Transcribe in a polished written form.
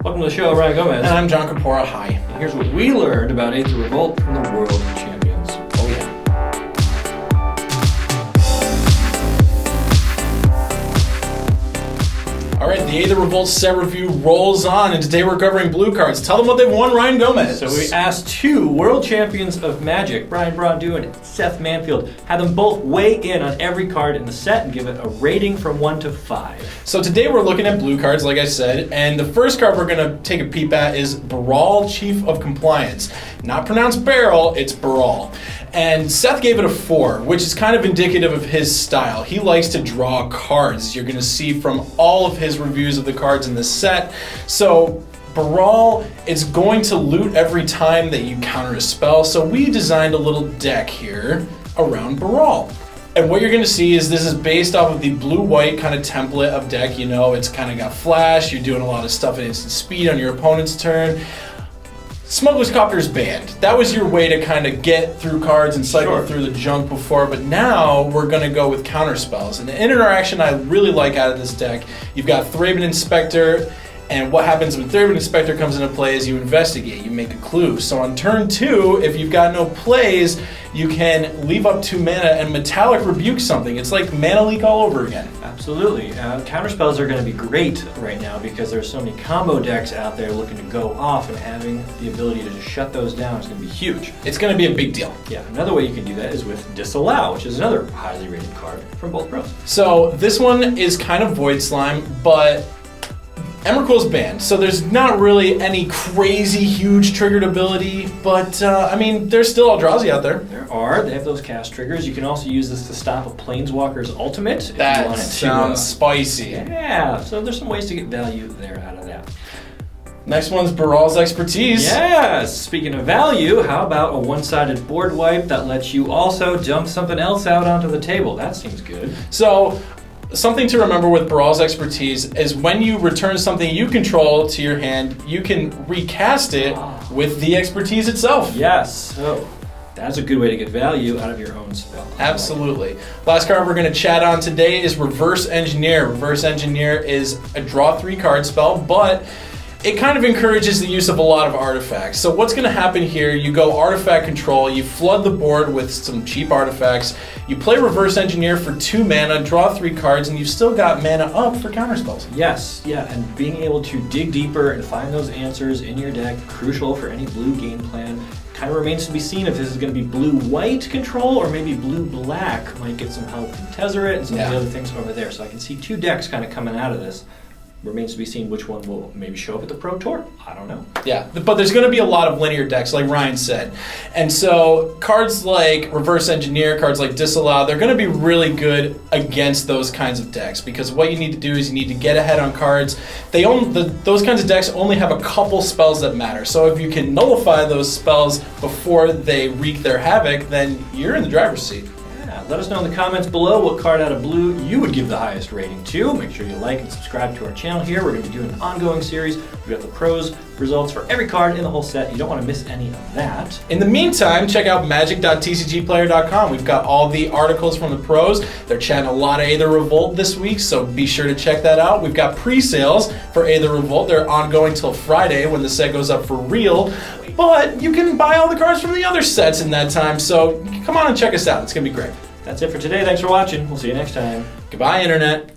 Welcome to the show, Ryan Gomez. And I'm Jon Kapora. Hi. And here's what we learned about Aether Revolt from the World Champions. Oh yeah. All right, the Aether Revolt set review rolls on, and today we're covering blue cards. Tell them what they've won, Ryan Gomez. So we asked two world champions of Magic, Braun-Duin and Seth Manfield, had them both weigh in on every card in the set and give it a rating from 1 to 5. So today we're looking at blue cards, like I said, and the first card we're going to take a peep at is Brawl, Chief of Compliance. Not pronounced barrel, it's Brawl. And Seth gave it a 4, which is kind of indicative of his style. He likes to draw cards. You're going to see from all of his reviews of the cards in this set. So Brawl is going to loot every time that you counter a spell. So we designed a little deck here around Brawl. And what you're going to see is this is based off of the blue-white kind of template of deck. You know, it's kind of got flash. You're doing a lot of stuff at instant speed on your opponent's turn. Smuggler's Copter's banned. That was your way to kind of get through cards and cycle through the junk before, but now we're going to go with counter spells. And the interaction I really like out of this deck, you've got Thraben Inspector, and what happens when Thraben Inspector comes into play is you investigate, you make a clue. So on turn 2, if you've got no plays, you can leave up 2 mana and Metallic Rebuke something. It's like Mana Leak all over again. Absolutely. Counterspells are going to be great right now because there's so many combo decks out there looking to go off, and having the ability to just shut those down is going to be huge. It's going to be a big deal. Yeah, another way you can do that is with Disallow, which is another highly rated card from both pros. So this one is kind of Void Slime, but Emrakul's banned, so there's not really any crazy huge triggered ability, but I mean, there's still Eldrazi out there. They have those cast triggers. You can also use this to stop a Planeswalker's ultimate. If That you want it sounds spicy. Yeah, so there's some ways to get value there out of that. Next one's Baral's Expertise. Yes, speaking of value, how about a one-sided board wipe that lets you also dump something else out onto the table? That seems good. So, something to remember with Baral's Expertise is when you return something you control to your hand, you can recast it with the expertise itself. Yes, so that's a good way to get value out of your own spell. Absolutely. Last card we're going to chat on today is Reverse Engineer. Reverse Engineer is a draw 3 card spell, but it kind of encourages the use of a lot of artifacts. So what's going to happen here, you go artifact control, you flood the board with some cheap artifacts, you play Reverse Engineer for 2 mana, draw 3 cards, and you've still got mana up for counterspells. Yes, yeah, and being able to dig deeper and find those answers in your deck, crucial for any blue game plan. Kind of remains to be seen if this is going to be blue-white control or maybe blue-black. Might get some help from Tezzeret and some of the other things over there. So I can see 2 decks kind of coming out of this. Remains to be seen which one will maybe show up at the Pro Tour. I don't know. Yeah, but there's going to be a lot of linear decks, like Ryan said. And so cards like Reverse Engineer, cards like Disallow, they're going to be really good against those kinds of decks, because what you need to do is you need to get ahead on cards. Those kinds of decks only have a couple spells that matter. So if you can nullify those spells before they wreak their havoc, then you're in the driver's seat. Let us know in the comments below what card out of blue you would give the highest rating to. Make sure you like and subscribe to our channel here. We're going to be doing an ongoing series. We've got the pros results for every card in the whole set. You don't want to miss any of that. In the meantime, check out magic.tcgplayer.com. We've got all the articles from the pros. They're chatting a lot of Aether Revolt this week, so be sure to check that out. We've got pre-sales for Aether Revolt. They're ongoing till Friday when the set goes up for real. But you can buy all the cards from the other sets in that time, so come on and check us out. It's going to be great. That's it for today. Thanks for watching. We'll see you next time. Goodbye, Internet.